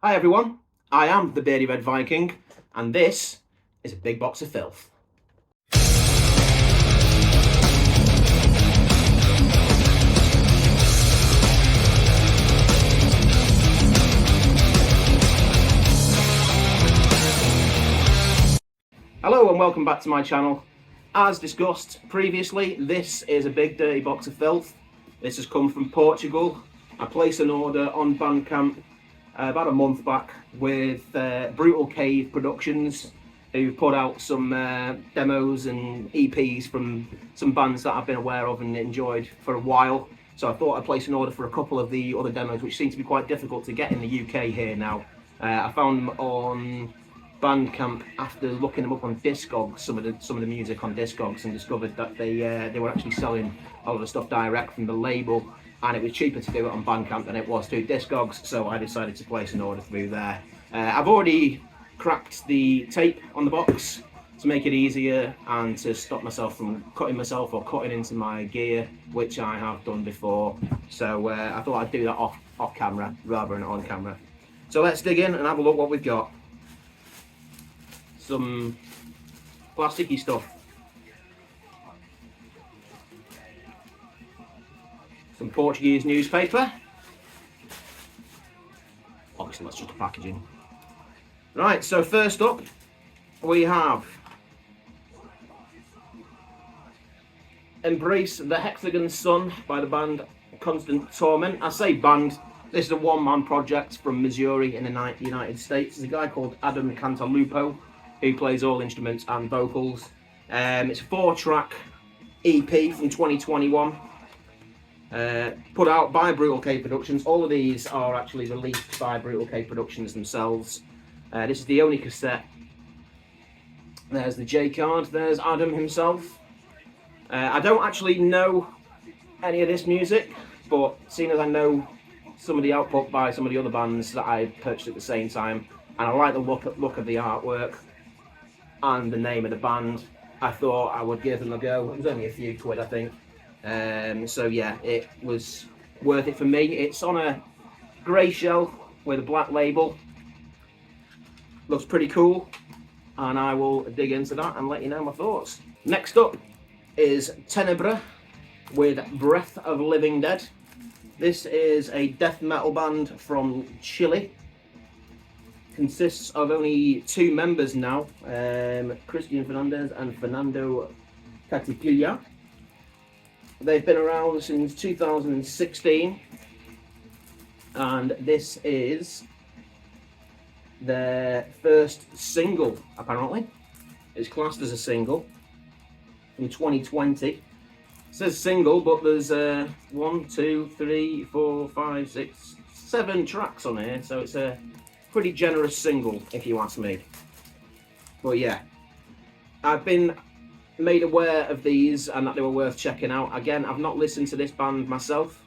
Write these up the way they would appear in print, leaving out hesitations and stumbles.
Hi everyone, I am the Beardy Red Viking, and this is a big box of filth. Hello and welcome back to my channel. As discussed previously, this is a big dirty box of filth. This has come from Portugal. I placed an order on Bandcamp about a month back with Brutal Cave Productions, who put out some demos and EPs from some bands that I've been aware of and enjoyed for a while. So I thought I'd place an order for a couple of the other demos, which seem to be quite difficult to get in the UK here now. I found them on Bandcamp after looking them up on Discogs, some of the music on Discogs, and discovered that they were actually selling a lot of stuff direct from the label, and it was cheaper to do it on Bandcamp than it was through Discogs, so I decided to place an order through there. I've already cracked the tape on the box to make it easier and to stop myself from cutting myself or cutting into my gear, which I have done before, so I thought I'd do that off camera rather than on camera. So let's dig in and have a look what we've got. Some plasticky stuff. Some Portuguese newspaper. Obviously that's just the packaging. Right, so first up we have Embrace the Hexagon Sun by the band Constant Torment. I say band, this is a one-man project from Missouri in the United States. There's a guy called Adam Cantalupo who plays all instruments and vocals. It's a 4-track EP from 2021, put out by Brutal Cave Productions. All of these are actually released by Brutal Cave Productions themselves. This is the only cassette. There's the J card, there's Adam himself. I don't actually know any of this music, but seeing as I know some of the output by some of the other bands that I purchased at the same time, and I like the look of the artwork and the name of the band, I thought I would give them a go. It was only a few quid, I think. So yeah, it was worth it for me. It's on a grey shell with a black label. Looks pretty cool, and I will dig into that and let you know my thoughts. Next up is Tenebra with Breath of Living Dead. This is a death metal band from Chile. Consists of only 2 members now, Christian Fernandez and Fernando Catipilla. They've been around since 2016, and this is their first single, apparently. It's classed as a single from 2020. It says single, but there's 1, 2, 3, 4, 5, 6, 7 tracks on here, so it's a pretty generous single, if you ask me. But yeah, I've been made aware of these and that they were worth checking out. Again, I've not listened to this band myself,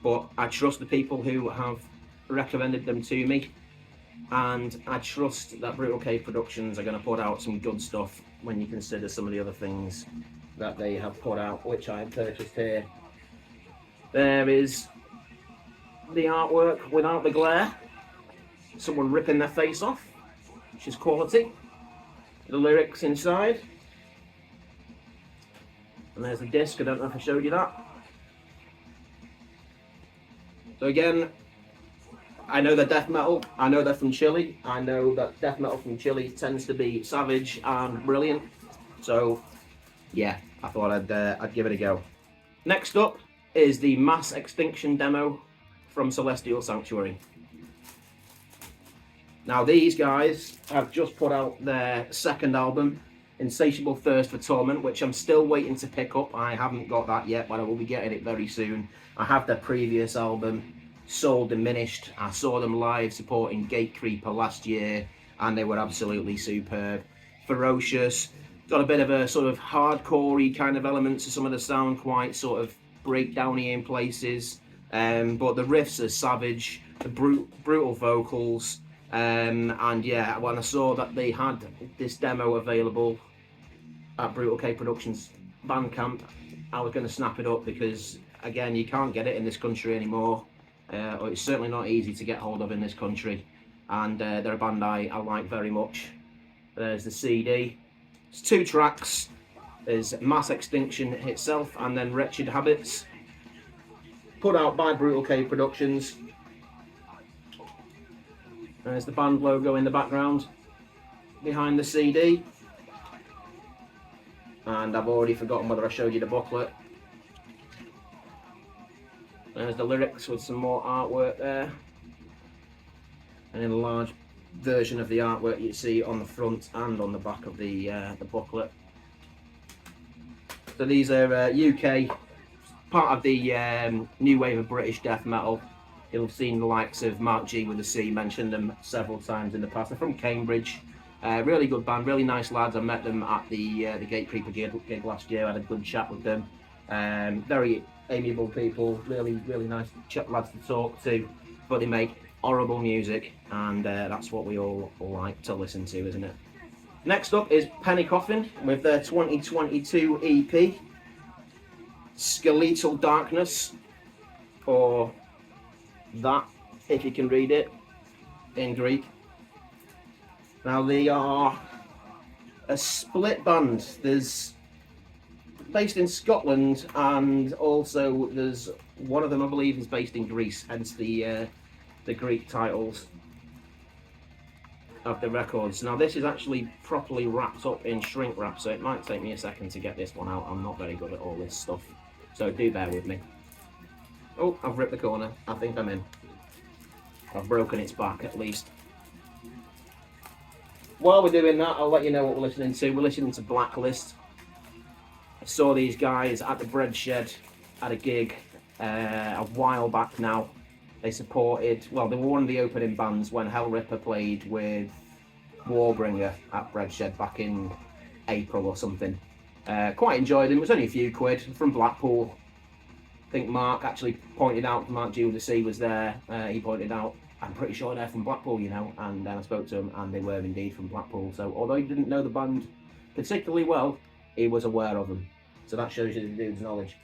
but I trust the people who have recommended them to me, and I trust that Brutal Cave Productions are going to put out some good stuff when you consider some of the other things that they have put out, which I have purchased here. There is the artwork without the glare. Someone ripping their face off, which is quality. The lyrics inside. And there's the disc, I don't know if I showed you that. So again, I know they're death metal, I know they're from Chile, I know that death metal from Chile tends to be savage and brilliant. So yeah, I thought I'd give it a go. Next up is the Mass Extinction demo from Celestial Sanctuary. Now these guys have just put out their second album, Insatiable Thirst for Torment, which I'm still waiting to pick up. I haven't got that yet, but I will be getting it very soon. I have their previous album, Soul Diminished. I saw them live supporting Gatecreeper last year, and they were absolutely superb. Ferocious, got a bit of a sort of hardcore-y kind of element to some of the sound, quite sort of breakdowny in places, but the riffs are savage, the brutal vocals. And yeah, when I saw that they had this demo available at Brutal Cave Productions Bandcamp, I was going to snap it up because, again, you can't get it in this country anymore, or it's certainly not easy to get hold of in this country. and they're a band I like very much. There's the CD. It's 2 tracks. There's Mass Extinction itself, and then Wretched Habits, put out by Brutal Cave Productions. There's the band logo in the background behind the CD. And I've already forgotten whether I showed you the booklet. There's the lyrics with some more artwork there. And in a large version of the artwork you see on the front and on the back of the booklet. So these are UK, part of the new wave of British death metal. You'll have seen the likes of Mark G with a C, mentioned them several times in the past. They're from Cambridge. Really good band, really nice lads. I met them at the Gatekeeper gig last year. I had a good chat with them. Very amiable people, really nice lads to talk to. But they make horrible music, and that's what we all like to listen to, isn't it? Next up is Penny Coffin with their 2022 EP, Skeletal Darkness, or that, if you can read it in Greek. Now they are a split band. There's based in Scotland, and also there's one of them I believe is based in Greece, hence the Greek titles of the records. Now this is actually properly wrapped up in shrink wrap, so it might take me a second to get this one out. I'm not very good at all this stuff, so do bear with me. Oh, I've ripped the corner. I think I'm in. I've broken its back at least. While we're doing that, I'll let you know what we're listening to. We're listening to Blacklist. I saw these guys at the Bread Shed at a gig a while back now. They supported, well, they were one of the opening bands when Hell Ripper played with Warbringer at Bread Shed back in April or something. Quite enjoyed them. It was only a few quid from Blackpool. I think Mark actually pointed out, Mark G with the C was there. He pointed out, I'm pretty sure they're from Blackpool, you know, and then I spoke to him and they were indeed from Blackpool. So although he didn't know the band particularly well, he was aware of them. So that shows you the dude's knowledge.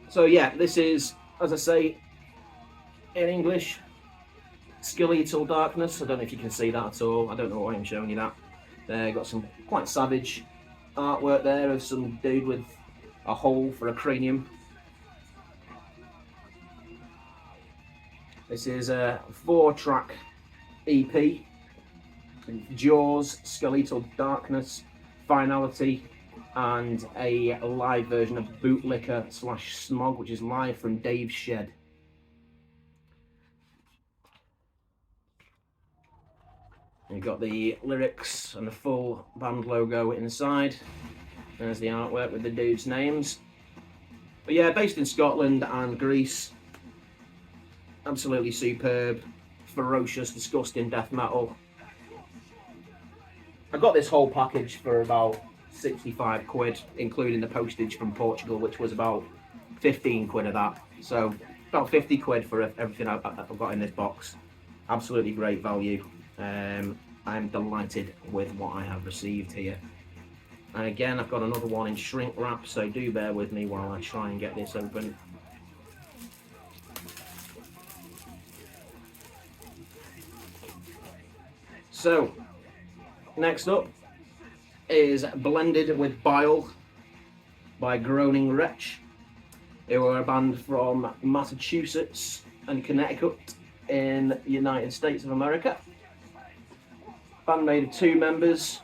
So yeah, this is, as I say, in English, Skeletal Darkness. I don't know if you can see that at all. I don't know why I'm showing you that. Got some quite savage artwork there of some dude with a hole for a cranium. This is a 4-track EP. Jaws, Skeletal Darkness, Finality, and a live version of Bootlicker / Smog, which is live from Dave's Shed. You've got the lyrics and the full band logo inside. There's the artwork with the dudes' names. But yeah, based in Scotland and Greece. Absolutely superb, ferocious, disgusting death metal. I got this whole package for about 65 quid, including the postage from Portugal, which was about 15 quid of that. So about 50 quid for everything I've got in this box. Absolutely great value. I'm delighted with what I have received here. And again, I've got another one in shrink wrap, so do bear with me while I try and get this open. So, next up is Blended with Bile by Groaning Wretch, who are a band from Massachusetts and Connecticut in the United States of America. Band made of 2 members,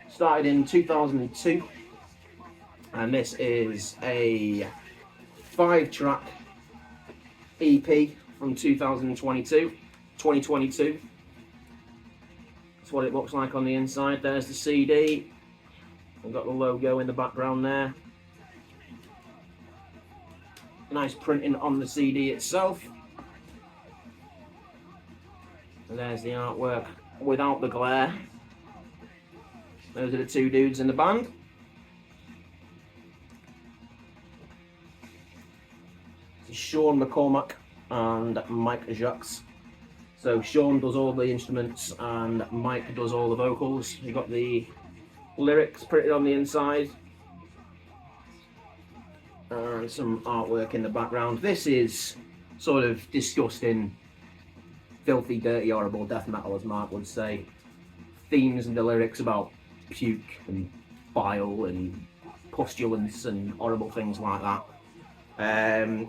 started in 2002, and this is a 5-track EP from 2022. That's what it looks like on the inside. There's the CD. We've got the logo in the background there. Nice printing on the CD itself. And there's the artwork without the glare. Those are the 2 dudes in the band. Sean McCormack and Mike Jacques. So Sean does all the instruments and Mike does all the vocals. You've got the lyrics printed on the inside and some artwork in the background. This is sort of disgusting, filthy, dirty, horrible death metal, as Mark would say. Themes in the lyrics about puke and bile and pustulence and horrible things like that.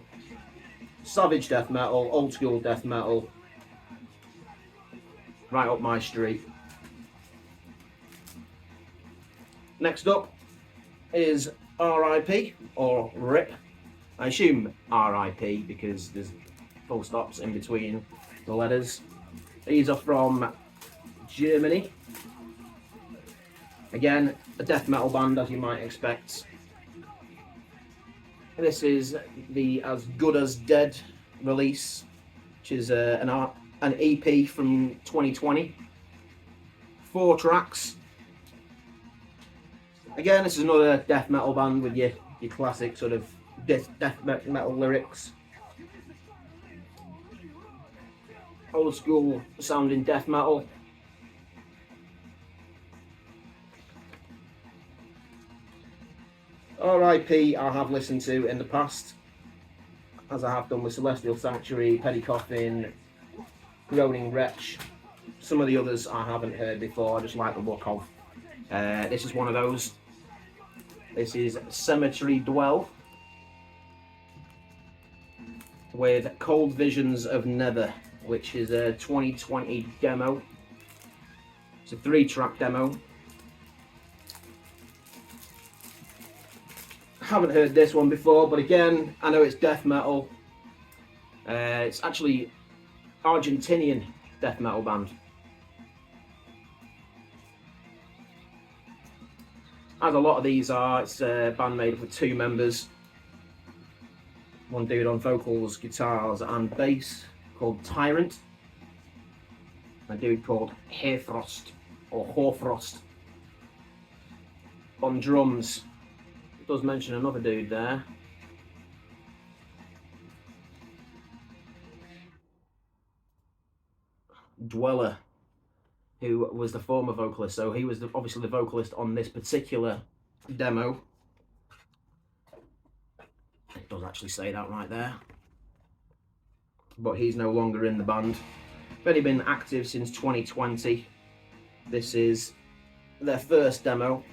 Savage death metal, old school death metal, right up my street. Next up is RIP, or RIP. I assume RIP because there's full stops in between the letters. These are from Germany. Again, a death metal band, as you might expect. This is the As Good As Dead release, which is an EP from 2020. 4 tracks. Again, this is another death metal band with your classic sort of death metal lyrics. Old school sounding death metal. RIP I have listened to in the past, as I have done with Celestial Sanctuary, Petty Coffin, Groaning Wretch. Some of the others I haven't heard before, I just like the look of. This is one of those. This is Cemetery Dwell with Cold Visions of Nether, which is a 2020 demo. It's a 3-track demo. Haven't heard this one before, but again, I know it's death metal. It's actually Argentinian death metal band. As a lot of these are, it's a band made up of 2 members. One dude on vocals, guitars and bass called Tyrant. A dude called Hayfrost or Horfrost on drums. It does mention another dude there. Dweller, who was the former vocalist, so he was obviously the vocalist on this particular demo. It does actually say that right there. But he's no longer in the band. They've only been active since 2020. This is their first demo.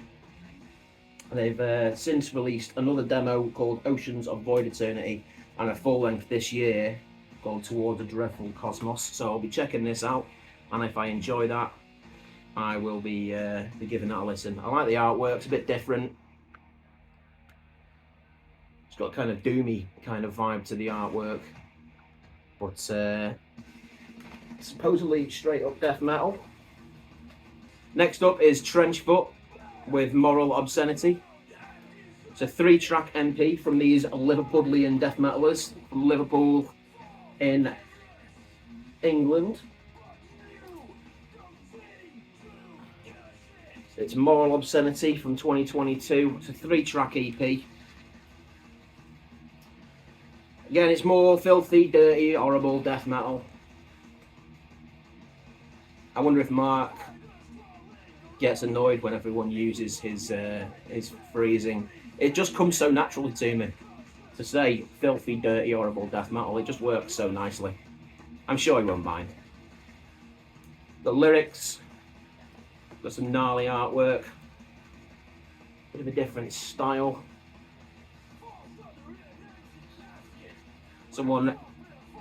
They've since released another demo called Oceans of Void Eternity and a full length this year called Towards a Dreadful Cosmos. So I'll be checking this out, and if I enjoy that, I will be giving that a listen. I like the artwork, it's a bit different. It's got kind of doomy kind of vibe to the artwork, but supposedly straight up death metal. Next up is Trenchfoot with Moral Obscenity. It's a 3-track MP from these Liverpudlian death metalers from Liverpool in England. It's Moral Obscenity from 2022. It's a 3-track EP. Again, it's more filthy, dirty, horrible death metal. I wonder if Mark gets annoyed when everyone uses his phrasing. It just comes so naturally to me to say filthy, dirty, horrible death metal. It just works so nicely. I'm sure he won't mind. The lyrics, got some gnarly artwork, bit of a different style. Someone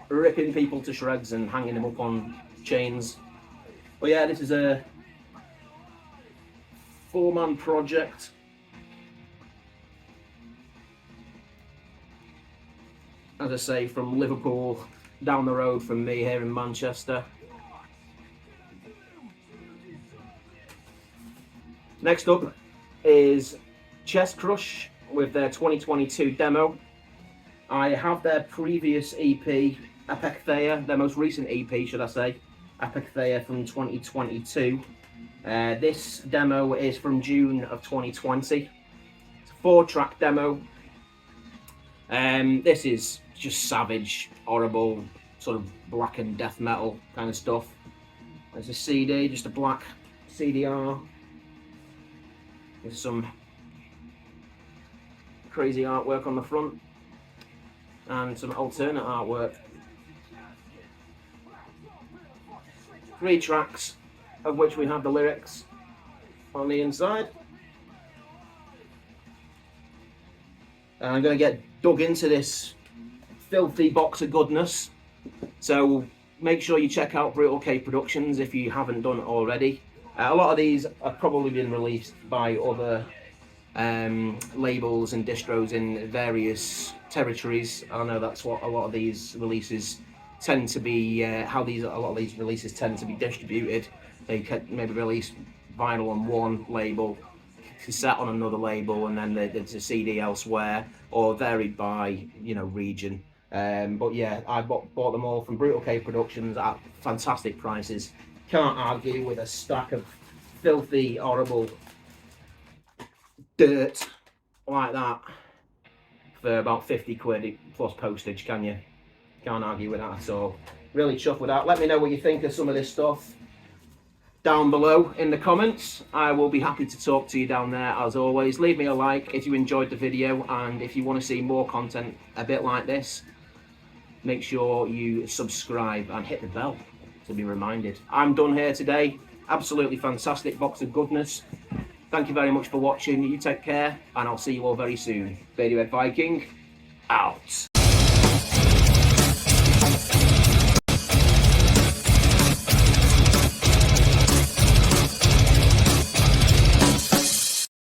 ripping people to shreds and hanging them up on chains. But yeah, this is a 4-man project. As I say, from Liverpool, down the road from me here in Manchester. Next up is Chest Crush with their 2022 demo. I have their previous EP, Apektheia, their most recent EP, should I say, Apektheia from 2022. This demo is from June of 2020. It's a 4-track demo. This is just savage, horrible, sort of blackened death metal kind of stuff. There's a CD, just a black CDR with some crazy artwork on the front and some alternate artwork 3 tracks, of which we have the lyrics on the inside. And I'm going to get dug into this filthy box of goodness. So make sure you check out Brutal K Productions if you haven't done it already. A lot of these have probably been released by other labels and distros in various territories. I know that's what a lot of these releases tend to be, a lot of these releases tend to be distributed. They can maybe release vinyl on one label, cassette on another label, and then there's a CD elsewhere, or varied by, you know, region. But yeah, I bought them all from Brutal K Productions at fantastic prices. Can't argue with a stack of filthy, horrible dirt like that for about 50 quid plus postage, can you? Can't argue with that at all. Really chuffed with that. Let me know what you think of some of this stuff down below in the comments. I will be happy to talk to you down there as always. Leave me a like if you enjoyed the video, and if you want to see more content a bit like this, make sure you subscribe and hit the bell to be reminded. I'm done here today. Absolutely fantastic box of goodness. Thank you very much for watching. You take care, and I'll see you all very soon. Radiohead Viking, out.